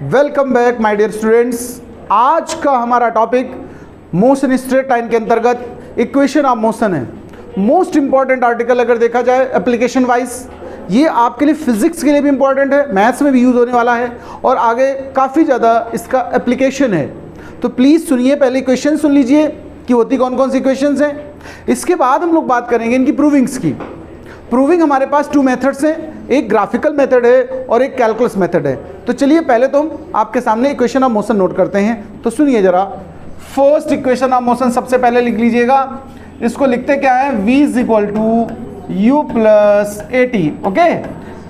Welcome back my dear students. आज का हमारा टॉपिक मोशन स्ट्रेट लाइन के अंतर्गत इक्वेशन ऑफ मोशन है। मोस्ट इंपॉर्टेंट आर्टिकल अगर देखा जाए एप्लीकेशन वाइज, ये आपके लिए फिजिक्स के लिए भी इंपॉर्टेंट है, मैथ्स में भी यूज़ होने वाला है और आगे काफ़ी ज़्यादा इसका एप्लीकेशन है। तो प्लीज़ सुनिए, पहले इक्वेशन सुन लीजिए कि होती कौन कौन सी इक्वेशंस हैं। इसके बाद हम लोग बात करेंगे इनकी प्रूविंग्स की। प्रूविंग हमारे पास टू मेथड्स हैं, एक ग्राफिकल मेथड है और एक कैलकुलस मेथड है। तो चलिए पहले तो हम आपके सामने इक्वेशन ऑफ मोशन नोट करते हैं। तो सुनिए जरा, फर्स्ट इक्वेशन ऑफ मोशन सबसे पहले लिख लीजिएगा। इसको लिखते क्या है, v is equal to u plus a t. Okay,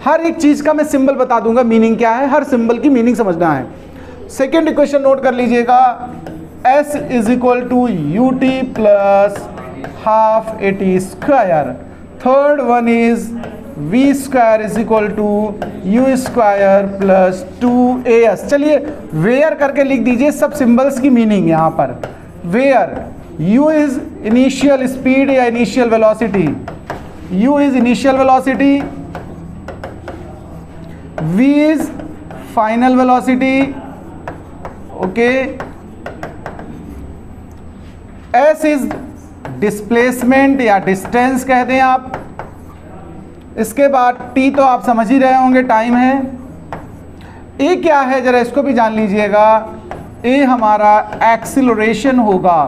हर एक चीज का मैं सिंबल बता दूंगा, मीनिंग क्या है, हर सिंबल की मीनिंग समझना है। सेकेंड इक्वेशन नोट कर लीजिएगा, s is equal to u t plus half a t square. Third one is v square is equal to u square plus 2as। चलिए वेयर करके लिख दीजिए सब सिंबल्स की मीनिंग यहाँ पर। Where u is initial speed या initial velocity, u is initial velocity, v is final velocity, okay, s is displacement या डिस्टेंस कह दें आप। इसके बाद t तो आप समझ ही रहे होंगे, टाइम है। a क्या है जरा इसको भी जान लीजिएगा, a हमारा एक्सीलरेशन होगा।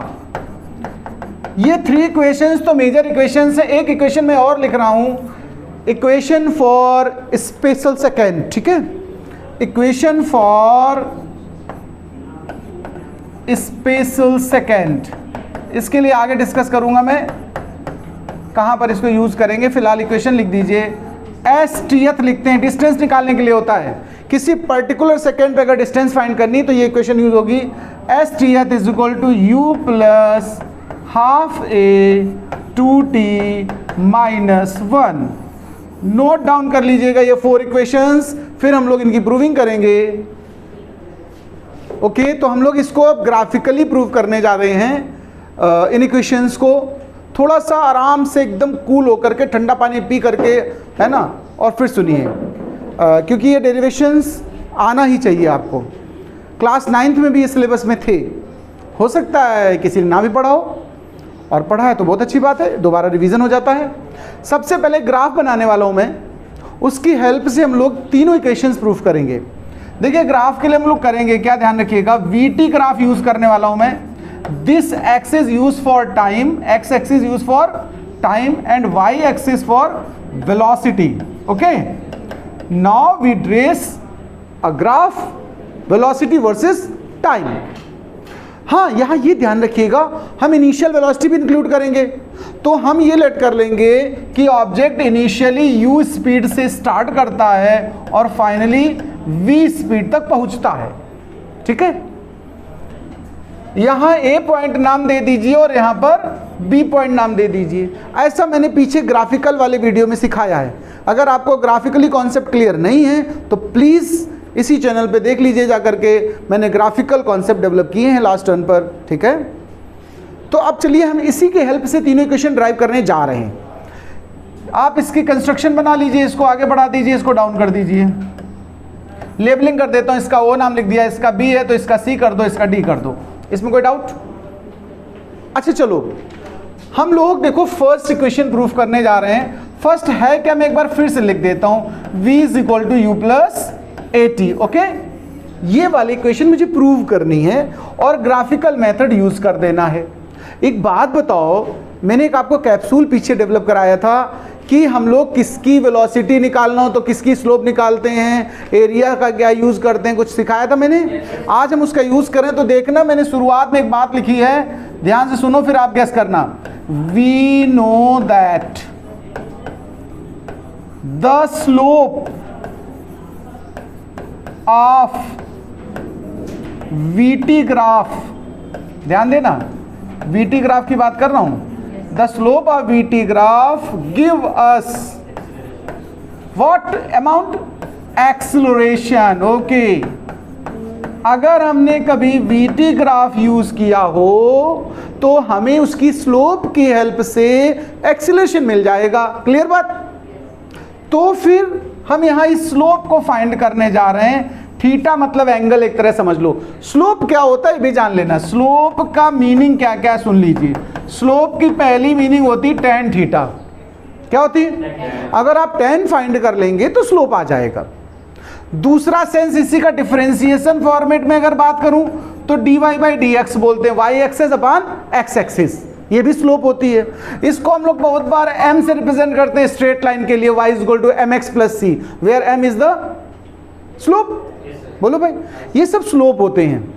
ये थ्री इक्वेशंस तो मेजर इक्वेशंस है। एक इक्वेशन में और लिख रहा हूं, इक्वेशन फॉर स्पेशल सेकेंड, ठीक है, इक्वेशन फॉर स्पेशल सेकेंड। इसके लिए आगे डिस्कस करूंगा मैं कहां पर इसको यूज करेंगे। फिलहाल इक्वेशन लिख दीजिए। एस टीएथ लिखते हैं, डिस्टेंस निकालने के लिए होता है। किसी पर्टिकुलर सेकेंड पे अगर डिस्टेंस फाइंड करनी तो ये इक्वेशन यूज होगी। S tth is equal to u plus half a 2t minus 1। Note down कर लीजिएगा ये फोर इक्वेशंस, फिर हम लोग इनकी प्रूविंग करेंगे। ओके, तो हम लोग इसको अब ग्राफिकली प्रूव करने जा रहे हैं। इन इक्वेशंस को थोड़ा सा आराम से एकदम कूल होकर के, ठंडा पानी पी करके, है ना, और फिर सुनिए, क्योंकि ये डेरिवेशंस आना ही चाहिए आपको। क्लास 9th में भी ये सिलेबस में थे, हो सकता है किसी ने ना भी पढ़ा हो, और पढ़ा है तो बहुत अच्छी बात है, दोबारा रिवीजन हो जाता है। सबसे पहले ग्राफ बनाने वाला हूँ मैं, उसकी हेल्प से हम लोग तीनों इक्वेशंस प्रूफ करेंगे। देखिए ग्राफ के लिए हम लोग करेंगे क्या, ध्यान रखिएगा, वीटी ग्राफ यूज करने वाला हूँ मैं। This x is used for time, x axis used for time and y axis for velocity. Okay. Now we trace a graph velocity versus time. हाँ, यहाँ ये ध्यान रखिएगा, हम इनिशियल वेलोसिटी भी इंक्लूड करेंगे। तो हम ये लेट कर लेंगे कि ऑब्जेक्ट इनिशियली u स्पीड से स्टार्ट करता है और फाइनली v स्पीड तक पहुंचता है, ठीक है। यहाँ A पॉइंट नाम दे दीजिए और यहाँ पर B पॉइंट नाम दे दीजिए। ऐसा मैंने पीछे ग्राफिकल वाले वीडियो में सिखाया है। अगर आपको ग्राफिकली कॉन्सेप्ट क्लियर नहीं है तो प्लीज़ इसी चैनल पे देख लीजिए जा करके, मैंने ग्राफिकल कॉन्सेप्ट डेवलप किए हैं लास्ट टर्न पर, ठीक है। तो अब चलिए हम इसी के हेल्प से तीनों इक्वेशन ड्राइव करने जा रहे हैं। आप इसकी कंस्ट्रक्शन बना लीजिए, इसको आगे बढ़ा दीजिए, इसको डाउन कर दीजिए। लेबलिंग कर देता हूँ, इसका O नाम लिख दिया, इसका B है तो इसका C कर दो, इसका D कर दो। इसमें कोई डाउट? अच्छा चलो हम लोग देखो फर्स्ट इक्वेशन प्रूफ करने जा रहे हैं। फर्स्ट है क्या, मैं एक बार फिर से लिख देता हूं, v is equal to u plus a t. Okay, ये वाली इक्वेशन मुझे प्रूव करनी है और ग्राफिकल मेथड यूज कर देना है। एक बात बताओ, मैंने एक आपको कैप्सूल पीछे डेवलप कराया था कि हम लोग किसकी वेलोसिटी निकालना हो तो किसकी स्लोप निकालते हैं, एरिया का क्या यूज करते हैं, कुछ सिखाया था मैंने। आज हम उसका यूज करें तो देखना, मैंने शुरुआत में एक बात लिखी है, ध्यान से सुनो फिर आप गेस करना। We know that the slope of VT graph, ध्यान देना वीटी ग्राफ की बात कर रहा हूं, the slope of VT graph give us what amount? Acceleration. Okay. अगर हमने कभी VT ग्राफ यूज किया हो तो हमें उसकी स्लोप की हेल्प से एक्सीलरेशन मिल जाएगा। क्लियर बात? तो फिर हम यहाँ इस स्लोप को फाइंड करने जा रहे हैं। थीटा मतलब एंगल एक तरह समझ लो। स्लोप क्या होता है ये भी जान लेना। स्लोप का मीनिंग क्या क्या सुन लीजिए। स्लोप की पहली मीनिंग होती है tan थीटा। क्या होती है? अगर आप tan फाइंड कर लेंगे तो स्लोप आ जाएगा। दूसरा सेंस इसी का डिफरेंशिएशन फॉर्मेट में अगर बात करूं तो dy बाई डी एक्स बोलते हैं, y axes upon x axis, ये भी स्लोप होती है। इसको हम लोग बहुत बार m से रिप्रेजेंट करते हैं स्ट्रेट लाइन के लिए, y is equal to mx plus c, where m is the slope. बोलो भाई, ये सब स्लोप होते हैं।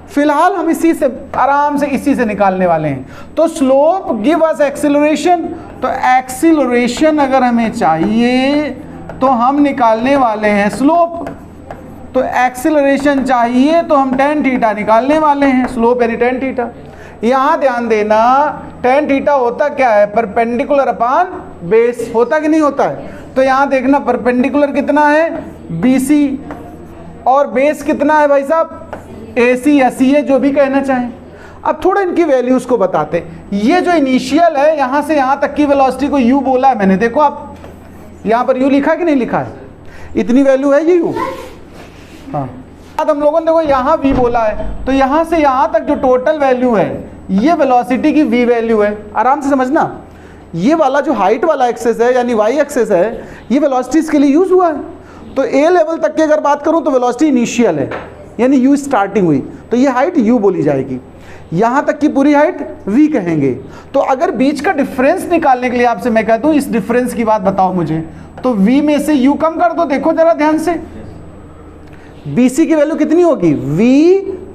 फिलहाल हम इसी से आराम से इसी से निकालने वाले हैं। तो स्लोप गिव अस एक्सीलरेशन, तो एक्सीलरेशन अगर हमें चाहिए तो हम निकालने वाले हैं स्लोप। तो एक्सीलरेशन चाहिए तो हम tan थीटा निकालने वाले हैं, स्लोप यानी tan थीटा। यहां ध्यान देना, tan थीटा होता क्या है? परपेंडिकुलर अपॉन बेस, होता कि नहीं होता है? तो यहां देखना परपेंडिकुलर कितना है? BC, और बेस कितना है भाई साहब? AC या CA, जो भी कहना चाहें। अब थोड़ा इनकी वैल्यूज को बताते हैं। ये जो इनिशियल है, यहां से यहां तक की वेलोसिटी को u बोला है मैंने, देखो आप यहां पर u लिखा है कि नहीं लिखा है? इतनी वैल्यू है ये u। हाँ, अब हम लोगों ने देखो यहां v बोला है, तो यहां से यहां तक जो टोटल वैल्यू है ये वेलोसिटी की v वैल्यू है। आराम से समझना, ये वाला जो हाइट वाला एक्सेस है यानी y एक्सेस है, ये वेलोसिटीज के लिए यूज हुआ है। तो a लेवल तक की अगर बात करूं तो वेलोसिटी इनिशियल है यानी u स्टार्टिंग हुई, तो ये हाइट u बोली जाएगी। यहां तक की पूरी हाइट v कहेंगे। तो अगर बीच का डिफरेंस निकालने के लिए आपसे मैं कहता हूं इस डिफरेंस की बात बताओ मुझे, तो v में से u कम कर दो। देखो जरा ध्यान से, BC की वैल्यू कितनी होगी? v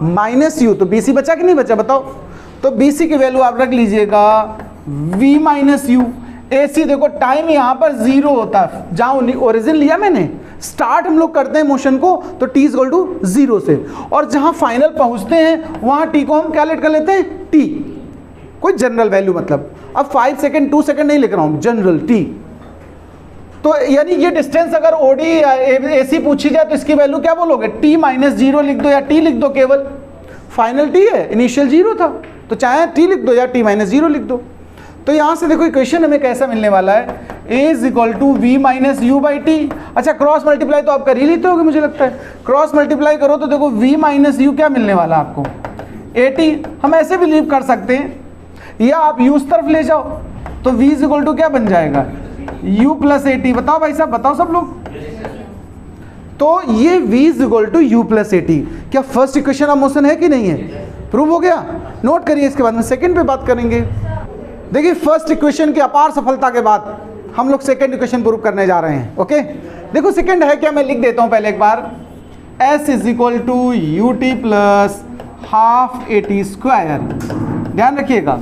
माइनस u, तो BC बचा कि नहीं बचा बताओ? तो BC की वैल्यू आप रख लीजिएगा v माइनस u। AC देखो टाइम यहां पर 0 होता है, जहां ओरिजिन लिया मैंने, स्टार्ट हम लोग करते हैं मोशन को तो t इक्वल टू 0 से, और जहां फाइनल पहुंचते हैं वहां t को हम क्या लेट कर लेते हैं? t, कोई जनरल वैल्यू, मतलब अब 5 सेकेंड 2 सेकेंड नहीं लिख रहा हूं, जनरल t। तो यानी ये डिस्टेंस अगर OD AC पूछी जाए तो इसकी वैल्यू क्या बोलोगे? t माइनस 0 लिख दो या t लिख दो, केवल फाइनल t है, इनिशियल 0 था, तो चाहे t लिख दो या t माइनस 0 लिख दो। तो यहां से देखो इक्वेशन हमें कैसा मिलने वाला है? a is equal to v minus u by t. अच्छा, क्रॉस मल्टीप्लाई तो आप कर ही लेते होगे मुझे लगता है। क्रॉस मल्टीप्लाई करो तो देखो v माइनस यू क्या मिलने वाला आपको? at। हम ऐसे भी लीव कर सकते हैं, या आप u उस तरफ ले जाओ तो v इज इक्वल टू क्या बन जाएगा? u plus at। बताओ भाई साहब, बताओ सब लोग। तो ये v is equal to u plus at, क्या फर्स्ट इक्वेशन ऑफ मोशन है कि नहीं है? प्रूव हो गया। नोट करिए, इसके बाद में सेकंड पे बात करेंगे। देखिए, फर्स्ट इक्वेशन की अपार सफलता के बाद हम लोग सेकंड इक्वेशन प्रूव करने जा रहे हैं। ओके, देखो सेकंड है क्या, मैं लिख देता हूं पहले एक बार। s is equal to u t plus half a t square. ध्यान रखिएगा,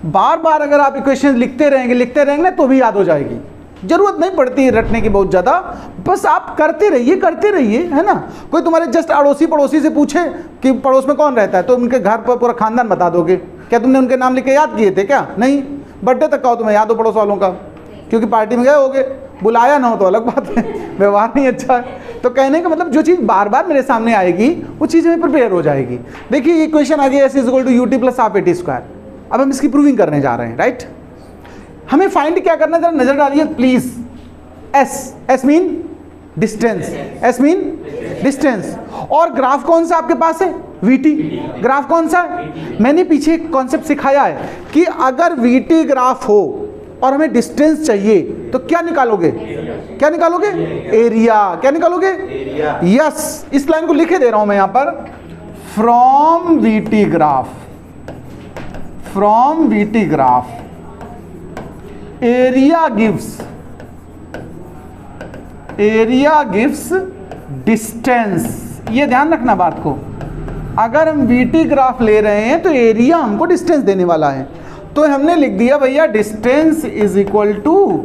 बार बार अगर आप इक्वेशन लिखते रहेंगे तो भी याद हो जाएगी, जरूरत नहीं पड़ती है रटने की बहुत ज़्यादा, बस आप करते रहिए, है ना। कोई तुम्हारे जस्ट अड़ोसी पड़ोसी से पूछे कि पड़ोस में कौन रहता है, तो उनके घर पर पूरा खानदान बता दोगे। क्या तुमने उनके नाम लिख के याद किए थे क्या? नहीं। बर्थडे तक का हो तुम्हें याद हो पड़ोस वालों का, क्योंकि पार्टी में गए होगे, बुलाया ना हो तो अलग बात है, व्यवहार नहीं अच्छा है। तो कहने का मतलब जो चीज़ बार बार मेरे सामने आएगी वो चीज़ में प्रिपेयर हो जाएगी। देखिए ये क्वेश्चन आ गया, s is equal to u t plus half a t square. अब हम इसकी प्रूविंग करने जा रहे हैं, राइट। हमें फाइंड क्या करना है, जरा नजर डालिए please. S mean distance, S mean distance, और ग्राफ कौन सा आपके पास है? वीटी। ग्राफ कौन सा है? मैंने पीछे एक कॉन्सेप्ट सिखाया है कि अगर वीटी ग्राफ हो और हमें डिस्टेंस चाहिए तो क्या निकालोगे? क्या निकालोगे? एरिया। क्या निकालोगे? यस, इस लाइन को लिखे दे रहा हूं मैं यहां पर, from VT graph, from VT graph area gives distance. ये ध्यान रखना बात को, अगर हम वीटी ग्राफ ले रहे हैं तो एरिया हमको डिस्टेंस देने वाला है। तो हमने लिख दिया भैया distance is equal to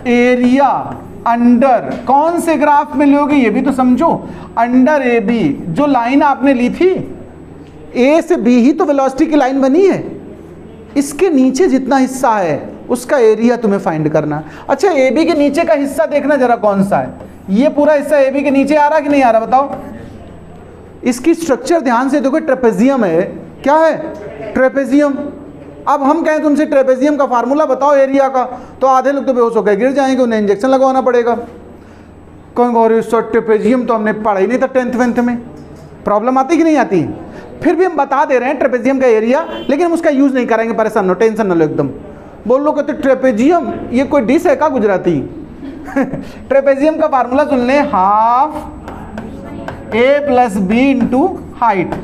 area under, कौन से ग्राफ में लोगे ये भी तो समझो, अंडर ए बी। जो लाइन आपने ली थी ए से बी ही तो वेलोसिटी की लाइन बनी है, इसके नीचे जितना हिस्सा है उसका एरिया तुम्हें फाइंड करना। अच्छा, ए बी के नीचे का हिस्सा देखना जरा कौन सा है, ये पूरा हिस्सा ए बी के नीचे आ रहा कि नहीं आ रहा बताओ। इसकी स्ट्रक्चर ध्यान से देखो, ट्रेपेजियम है। क्या है? ट्रेपेजियम। अब हम कहें तुमसे ट्रेपेजियम का फार्मूला बताओ एरिया का, तो आधे लोग तो बेहोश होकर गिर जाएंगे, उन्हें इंजेक्शन लगवाना पड़ेगा। कहेंगे और सर ट्रेपेजियम तो हमने पढ़ा ही नहीं था 10th 11th में। प्रॉब्लम आती कि नहीं आती? फिर भी हम बता दे रहे हैं ट्रेपेजियम का एरिया, लेकिन हम उसका यूज़ नहीं करेंगे, परेशान नो, टेंशन न लो एकदम। बोल लो कहते ट्रेपेजियम ये कोई डिश है क्या गुजराती? ट्रेपेजियम का फार्मूला सुन ले, half a plus b into height,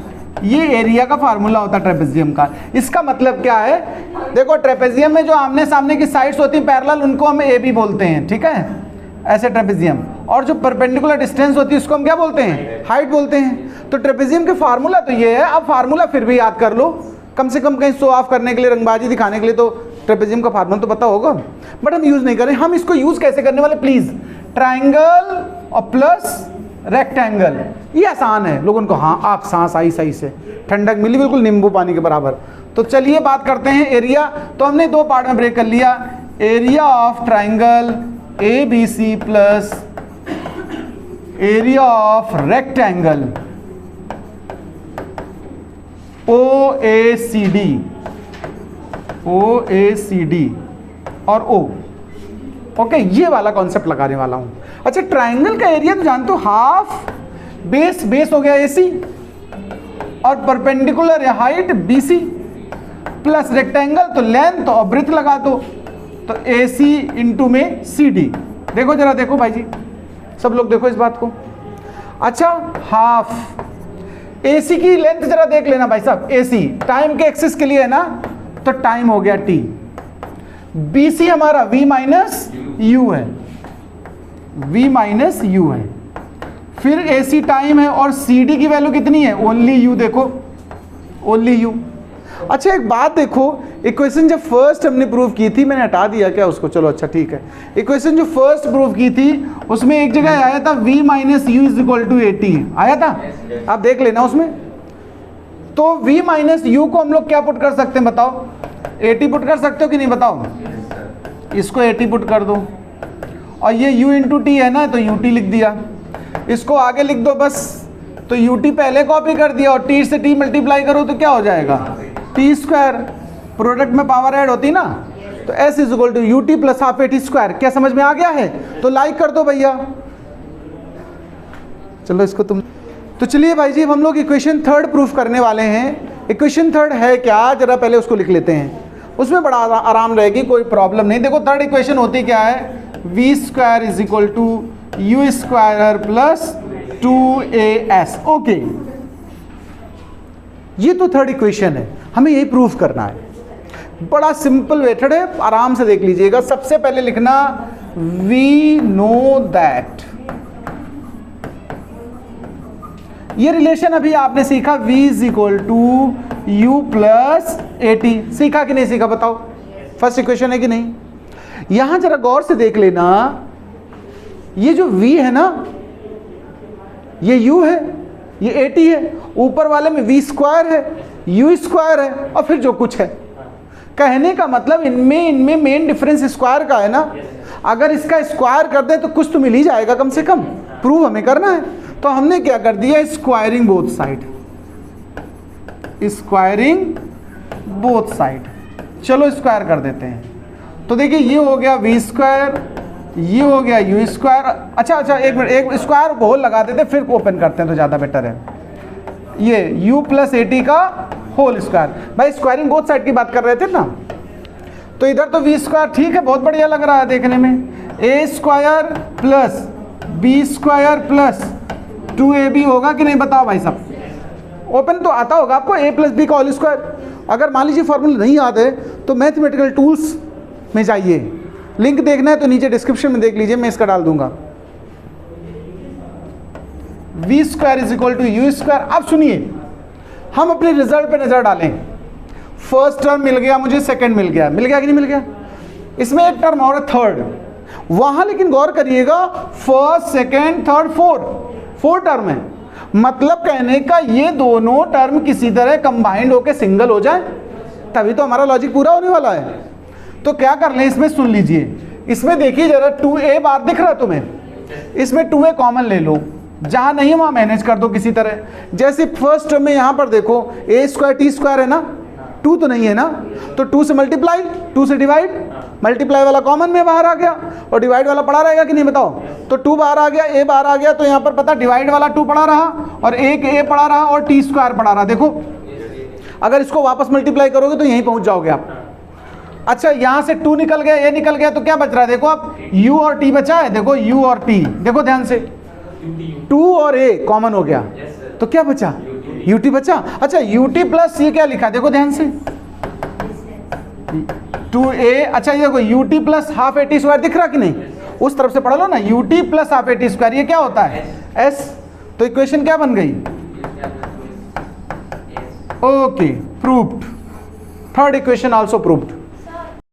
ये एरिया का फार्मूला होता है ट्रेपेजियम का। इसका मतलब क्या है, देखो ट्रेपेजियम में जो आमने सामने की साइड्स होती हैं पैरेलल, उनको हम ए बी बोलते हैं, ठीक है, ऐसे ट्रेपेजियम। और जो परपेंडिकुलर डिस्टेंस होती है उसको हम क्या बोलते हैं? हाइट बोलते हैं। तो ट्रेपेजियम के फार्मूला तो ये है। अब फार्मूला फिर भी याद कर लो, कम से कम कहीं शो ऑफ करने के लिए, रंगबाजी दिखाने के लिए तो ट्रेपेजियम का फार्मूला तो पता होगा, बट हम यूज़ नहीं करें। हम इसको यूज़ कैसे करने वाले, प्लीज़, ट्राइंगल और प्लस रेक्टेंगल, ये आसान है लोगों को। हाँ, आप सांस आई सही से, ठंडक मिली बिल्कुल नींबू पानी के बराबर। तो चलिए बात करते हैं एरिया। तो हमने दो पार्ट में ब्रेक कर लिया, area of triangle A B C plus area of rectangle O A C D और ओ। ओके, ये वाला कॉन्सेप्ट लगाने वाला हूं। अच्छा, ट्राइंगल का एरिया तो जानते हो, हाफ बेस हो गया AC और परपेंडिकुलर या हाइट BC प्लस रेक्टेंगल तो लेंथ और ब्रेथ लगा दो, तो AC इंटू में CD। देखो जरा, देखो भाई जी, सब लोग देखो इस बात को। अच्छा, हाफ AC की लेंथ जरा देख लेना भाई साहब, AC टाइम के एक्सिस के लिए है ना, तो टाइम हो गया T। BC हमारा V माइनस U है, V माइनस U है। फिर AC टाइम है और CD की वैल्यू कितनी है? ओनली U, देखो ओनली U। अच्छा एक बात देखो, इक्वेशन जब फर्स्ट हमने प्रूव की थी, मैंने हटा दिया क्या उसको, चलो अच्छा ठीक है। इक्वेशन जो फर्स्ट प्रूव की थी उसमें एक जगह आया था V minus u is equal to 80, आया था, आप देख लेना उसमें। तो V माइनस यू को हम लोग क्या पुट कर सकते हैं बताओ? 80 पुट कर सकते हो कि नहीं बताओ? इसको 80 पुट कर दो, और ये u इंटू टी है ना, तो ut लिख दिया। इसको आगे लिख दो बस, तो ut पहले कॉपी कर दिया, और t से t मल्टीप्लाई करो तो क्या हो जाएगा? t स्क्वायर, प्रोडक्ट में पावर ऐड होती ना, तो s is equal to ut plus half a t square. क्या समझ में आ गया है? तो लाइक कर दो भैया। चलो इसको तुम, तो चलिए भाई जी, हम लोग इक्वेशन थर्ड प्रूफ करने वाले हैं। इक्वेशन थर्ड है क्या, जरा पहले उसको लिख लेते हैं, उसमें बड़ा आराम रहेगी, कोई प्रॉब्लम नहीं। देखो थर्ड इक्वेशन होती क्या है, v square is equal to u square plus 2as। Okay, ये तो थर्ड इक्वेशन है, हमें यही प्रूफ करना है। बड़ा सिंपल मेथड है, आराम से देख लीजिएगा। सबसे पहले लिखना वी नो दैट, ये रिलेशन अभी आपने सीखा, v is equal to u plus a t. सीखा कि नहीं सीखा बताओ? फर्स्ट इक्वेशन है कि नहीं? यहां जरा गौर से देख लेना, ये जो v है ना, ये u है, ये ए टी है, ऊपर वाले में v स्क्वायर है, u स्क्वायर है, और फिर जो कुछ है। कहने का मतलब इनमें मेन डिफरेंस स्क्वायर का है ना। अगर इसका स्क्वायर कर दें तो कुछ तो मिल ही जाएगा कम से कम, प्रूव हमें करना है। तो हमने क्या कर दिया, squaring both side, squaring both side. चलो स्क्वायर कर देते हैं, तो देखिए ये हो गया v स्क्वायर, ये हो गया u स्क्वायर। अच्छा एक मिनट, एक स्क्वायर को होल लगा देते फिर ओपन करते हैं तो ज़्यादा बेटर है। ये u प्लस ए टी का होल स्क्वायर। भाई स्क्वायरिंग बोथ साइड की बात कर रहे थे ना, तो इधर तो v स्क्वायर ठीक है, बहुत बढ़िया लग रहा है देखने में। a square plus b square plus 2ab होगा कि नहीं बताओ भाई साहब? ओपन तो आता होगा आपको, a प्लस बी का होल स्क्वायर। अगर मान लीजिए फॉर्मूला नहीं याद है तो मैथमेटिकल टूल्स में जाइए, लिंक देखना है तो नीचे डिस्क्रिप्शन में देख लीजिए, मैं इसका डाल दूंगा। v square is equal to u square. अब सुनिए, हम अपने रिजल्ट पे नजर डालें। फर्स्ट टर्म मिल गया मुझे, सेकंड मिल गया कि नहीं मिल गया? इसमें एक टर्म और थर्ड, वहां लेकिन गौर करिएगा, first second third four term है। मतलब कहने का ये दोनों टर्म किसी तरह कंबाइंड होकर सिंगल हो जाए, तभी तो हमारा लॉजिक पूरा होने वाला है। तो क्या कर लें, इसमें सुन लीजिए, इसमें देखिए जरा 2a बार दिख रहा है तुम्हें, इसमें 2a कॉमन ले लो, जहां नहीं वहां मैनेज कर दो किसी तरह। जैसे फर्स्ट टर्म में यहां पर देखो a स्क्वायर टी स्क्वायर है ना, 2 तो नहीं है ना, तो 2 से मल्टीप्लाई, 2 से डिवाइड, मल्टीप्लाई वाला कॉमन में बाहर आ गया और डिवाइड वाला पड़ा रहेगा कि नहीं बताओ। तो 2 बाहर आ गया, ए बाहर आ गया, तो यहाँ पर पता डिवाइड वाला 2 पड़ा रहा और एक ए पड़ा रहा और टी स्क्वायर पड़ा रहा। देखो अगर इसको वापस मल्टीप्लाई करोगे तो यहीं पहुंच जाओगे आप। अच्छा यहाँ से 2 निकल गया, ए निकल गया, तो क्या बच रहा है देखो आप, u और t बचा है। देखो u और t, देखो ध्यान से 2 और a कॉमन हो गया तो क्या बचा, ut बचा। अच्छा ut प्लस ये क्या लिखा, देखो ध्यान से 2a। अच्छा ये देखो ut plus half a t square दिख रहा कि नहीं, उस तरफ से पढ़ लो ना, ut plus half a t square ये क्या होता है s। तो इक्वेशन क्या बन गई, okay proved, third equation also proved.